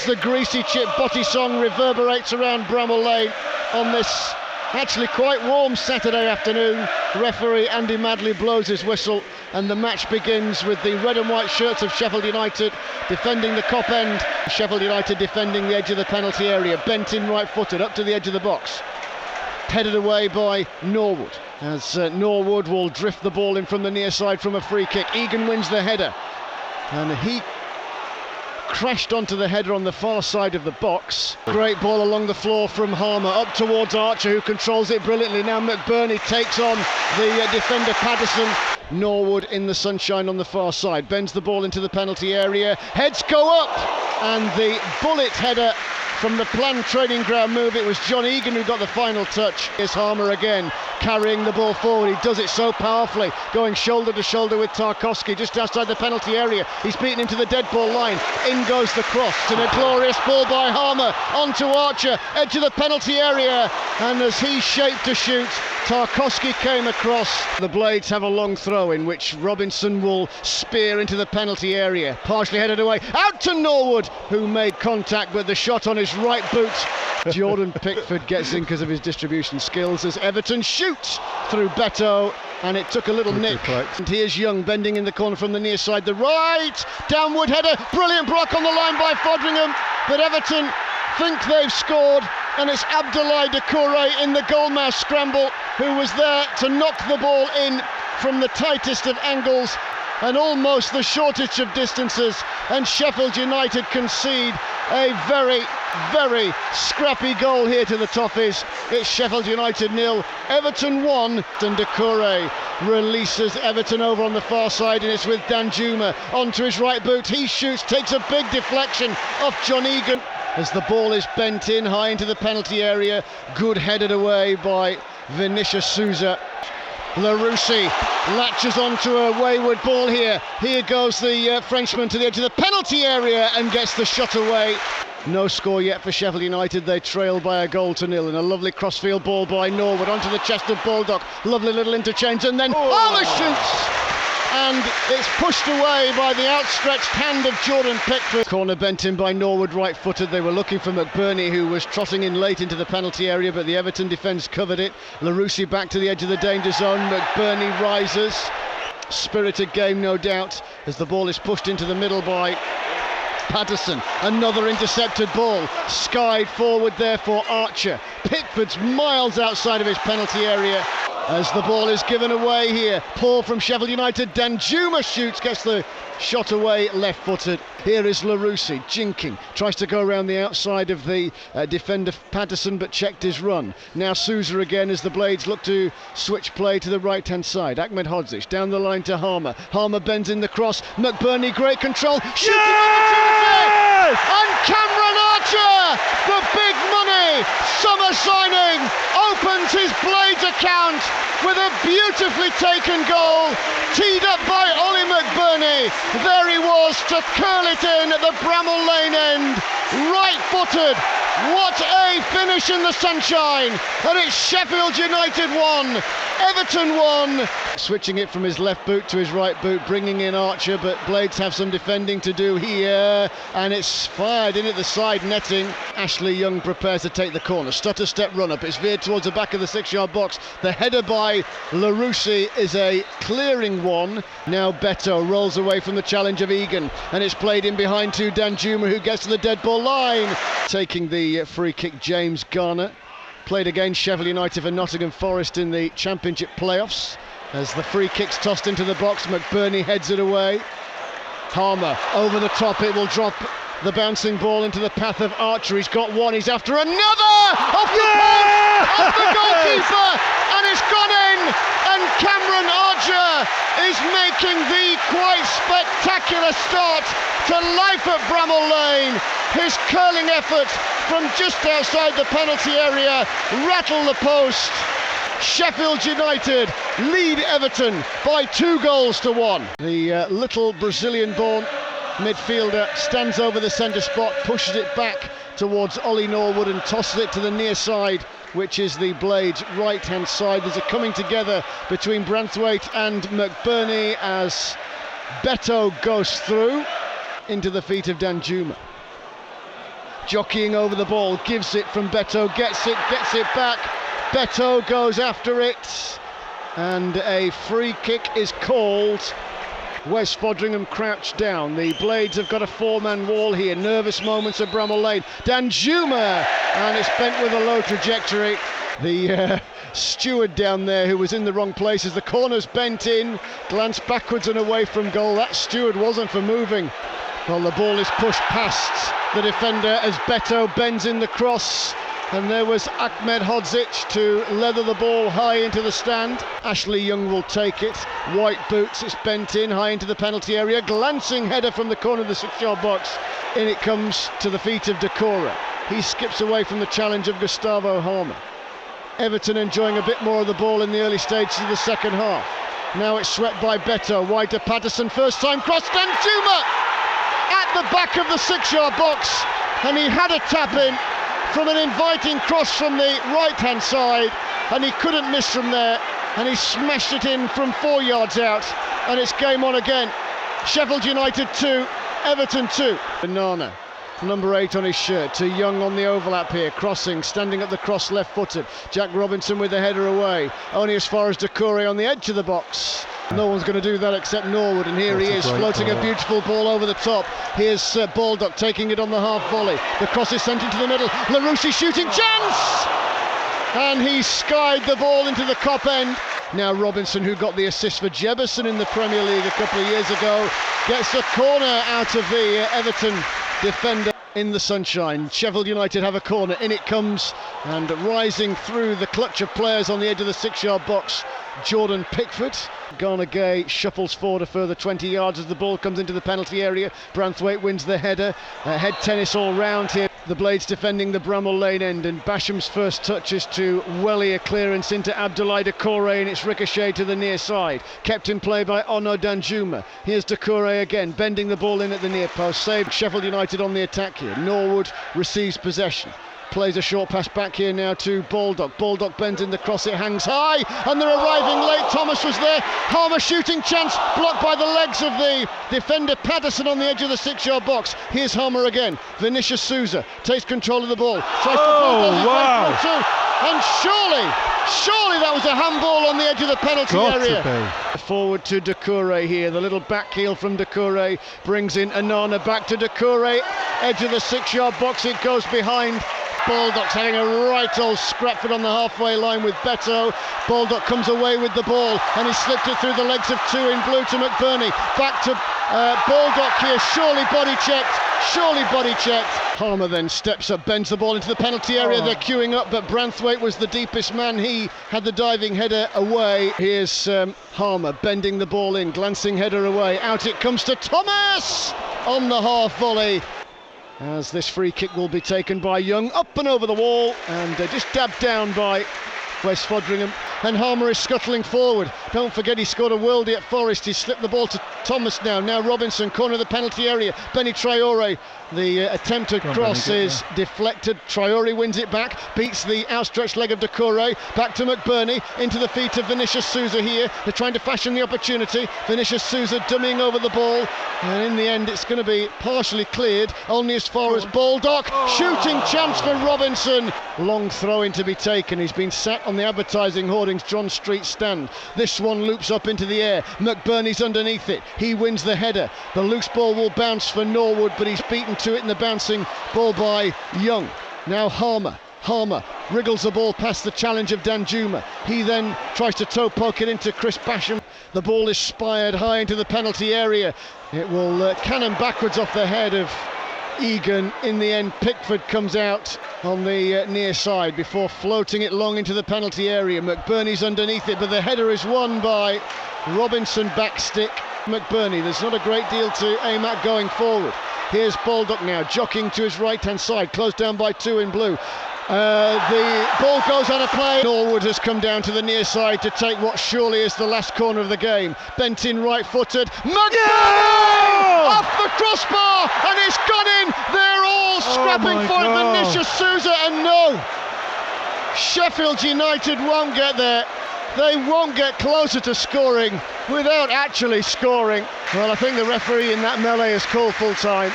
The greasy chip body song reverberates around Bramall Lane on this actually quite warm Saturday afternoon. Referee Andy Madley blows his whistle and the match begins with the red and white shirts of Sheffield United defending the Kop end. Sheffield United defending the edge of the penalty area, bent in right-footed up to the edge of the box. Headed away by Norwood, as Norwood will drift the ball in from the near side from a free kick. Egan wins the header, and he crashed onto the header on the far side of the box. Great ball along the floor from Harmer, up towards Archer, who controls it brilliantly. Now McBurnie takes on the defender Patterson. Norwood in the sunshine on the far side, bends the ball into the penalty area, heads go up, and the bullet header from the planned training ground move. It was John Egan who got the final touch. Here's Harmer again, carrying the ball forward. He does it so powerfully, going shoulder to shoulder with Tarkowski just outside the penalty area. He's beaten into the dead ball line. In goes the cross, and a glorious ball by Harmer onto Archer, edge of the penalty area, and as he shaped to shoot, Tarkowski came across. The Blades have a long throw in which Robinson will spear into the penalty area, partially headed away, out to Norwood, who made contact with the shot on his right boot. Jordan Pickford gets in because of his distribution skills as Everton shoots through Beto, and it took a little nick. And here's Young bending in the corner from the near side, the right, downward header, brilliant block on the line by Fodringham, but Everton think they've scored, and it's Abdoulaye Doucouré in the goalmouth scramble who was there to knock the ball in from the tightest of angles and almost the shortest of distances, and Sheffield United concede a very, very scrappy goal here to the Toffees. It's Sheffield United 0, Everton 1, and Doucouré releases Everton over on the far side, and it's with Danjuma onto his right boot. He shoots, takes a big deflection off John Egan as the ball is bent in high into the penalty area. Good headed away by Vinicius Souza. Larousse latches onto a wayward ball here. Here goes the Frenchman to the edge of the penalty area and gets the shot away. No score yet for Sheffield United. They trail by a goal to nil, and a lovely crossfield ball by Norwood onto the chest of Baldock. Lovely little interchange, and then Harmer shoots, and it's pushed away by the outstretched hand of Jordan Pickford. Corner bent in by Norwood, right-footed. They were looking for McBurnie, who was trotting in late into the penalty area, but the Everton defence covered it. Larousse back to the edge of the danger zone. McBurnie rises. Spirited game, no doubt, as the ball is pushed into the middle by Patterson. Another intercepted ball, skied forward there for Archer. Pickford's miles outside of his penalty area as the ball is given away here. Poor from Sheffield United. Danjuma shoots, gets the shot away left-footed. Here is Larousse jinking, tries to go around the outside of the defender Patterson, but checked his run. Now Souza again as the Blades look to switch play to the right-hand side. Ahmed Hodzic down the line to Harmer. Harmer bends in the cross. McBurnie, great control, shooting opportunity! And Cameron Archer, the big money summer signing, opens his Blades account with a beautifully taken goal, teed up by Oli McBurnie. There he was to curl it in at the Bramall Lane end, right-footed. What a finish in the sunshine, and it's Sheffield United 1, Everton 1. Switching it from his left boot to his right boot, bringing in Archer, but Blades have some defending to do here, and it's fired in at the side netting. Ashley Young prepares to take the corner, stutter step run up, it's veered towards the back of the 6-yard box. The header by Larousse is a clearing one. Now Beto rolls away from the challenge of Egan, and it's played in behind to Danjuma, who gets to the dead ball line. Taking the free kick, James Garner. Played against Sheffield United for Nottingham Forest in the Championship playoffs. As the free kick's tossed into the box, McBurnie heads it away. Harmer over the top, it will drop the bouncing ball into the path of Archer. He's got one, he's after another! Off the post, off the goalkeeper, and it's gone in! And Cameron Archer is making the quite spectacular start to life at Bramall Lane. His curling effort from just outside the penalty area rattled the post. Sheffield United lead Everton by 2-1. The little Brazilian-born midfielder stands over the centre spot, pushes it back towards Ollie Norwood and tosses it to the near side, which is the Blades' right-hand side. There's a coming together between Branthwaite and McBurnie as Beto goes through into the feet of Danjuma. jockeying over the ball, gives it from Beto, gets it back. Beto goes after it, and a free kick is called. Wes Fodringham crouched down. The Blades have got a four-man wall here. Nervous moments at Bramall Lane. Danjuma, and it's bent with a low trajectory. The steward down there, who was in the wrong place as the corner's bent in, glanced backwards and away from goal. That steward wasn't for moving. Well, the ball is pushed past the defender as Beto bends in the cross, and there was Ahmed Hodzic to leather the ball high into the stand. Ashley Young will take it. White boots, it's bent in high into the penalty area. Glancing header from the corner of the 6-yard box. In it comes to the feet of Doucouré. He skips away from the challenge of Gustavo Harmer. Everton enjoying a bit more of the ball in the early stages of the second half. Now it's swept by Beto, wide to Patterson, first time cross. Danjuma at the back of the 6-yard box, and he had a tap in from an inviting cross from the right-hand side, and he couldn't miss from there, and he smashed it in from 4 yards out, and it's game on again. Sheffield United 2, Everton 2. Banana, number 8 on his shirt, to Young on the overlap here, crossing, standing at the cross left-footed. Jack Robinson with the header away, only as far as Doucouré on the edge of the box. No one's going to do that except Norwood, and here he is, floating a beautiful ball over the top. Here's Baldock taking it on the half volley. The cross is sent into the middle. Larousse shooting chance! And he skied the ball into the cop end. Now Robinson, who got the assist for Jebberson in the Premier League a couple of years ago, gets a corner out of the Everton defender in the sunshine. Sheffield United have a corner, in it comes, and rising through the clutch of players on the edge of the 6-yard box, Jordan Pickford. Garner Gay shuffles forward a further 20 yards as the ball comes into the penalty area. Branthwaite wins the header. Head tennis all round here. The Blades defending the Bramall Lane end, and Basham's first touch is to welly a clearance into Abdoulaye Doucouré, and it's ricocheted to the near side. Kept in play by Ono Danjuma. Here's Doucouré again, bending the ball in at the near post. Saved Sheffield United on the attack here. Norwood receives possession. Plays a short pass back here now to Baldock. Baldock bends in the cross, it hangs high, and they're arriving late. Thomas was there. Harmer shooting chance, blocked by the legs of the defender Patterson on the edge of the 6-yard box. Here's Harmer again. Vinicius Souza takes control of the ball. Tries to wow! And surely that was a handball on the edge of the penalty area. Forward to Doucouré here. The little back heel from Doucouré brings in Anana, back to Doucouré. Edge of the 6-yard box, it goes behind. Baldock's having a right old scrapford on the halfway line with Beto. Baldock comes away with the ball, and he slipped it through the legs of two in blue to McBurnie. Back to Baldock here, surely body checked. Harmer then steps up, bends the ball into the penalty area. They're queuing up, but Branthwaite was the deepest man. He had the diving header away. Here's Harmer bending the ball in, glancing header away. Out it comes to Thomas on the half volley, as this free kick will be taken by Young, up and over the wall, and just dabbed down by Wes Fodringham. And Harmer is scuttling forward. Don't forget, he scored a worldie at Forest. He's slipped the ball to Thomas now. Now Robinson, corner of the penalty area. Benny Traore, the attempted cross is deflected. Traore wins it back, beats the outstretched leg of Doucouré. Back to McBurnie, into the feet of Vinicius Souza here. They're trying to fashion the opportunity. Vinicius Souza dummying over the ball, and in the end it's going to be partially cleared, only as far as Baldock. Shooting chance for Robinson. Long throw-in to be taken. He's been sat on the advertising hoardings John Street stand. This one loops up into the air. McBurnie's underneath it. He wins the header. The loose ball will bounce for Norwood, but he's beaten to it in the bouncing ball by Young. Now Harmer wriggles the ball past the challenge of Danjuma. He then tries to toe poke it into Chris Basham. The ball is spired high into the penalty area. It will cannon backwards off the head of Egan. In the end, Pickford comes out on the near side before floating it long into the penalty area. McBurnie's underneath it, but the header is won by Robinson. Backstick McBurnie. There's not a great deal to aim at going forward. Here's Baldock now, jockeying to his right-hand side, closed down by two in blue. The ball goes out of play. Norwood has come down to the near side to take what surely is the last corner of the game. Bent in right-footed. McBurnie off the crossbar, and it's gone in. They're all scrapping for it. Vinicius Souza, and no, Sheffield United won't get there. They won't get closer to scoring without actually scoring. Well, I think the referee in that melee has called full time.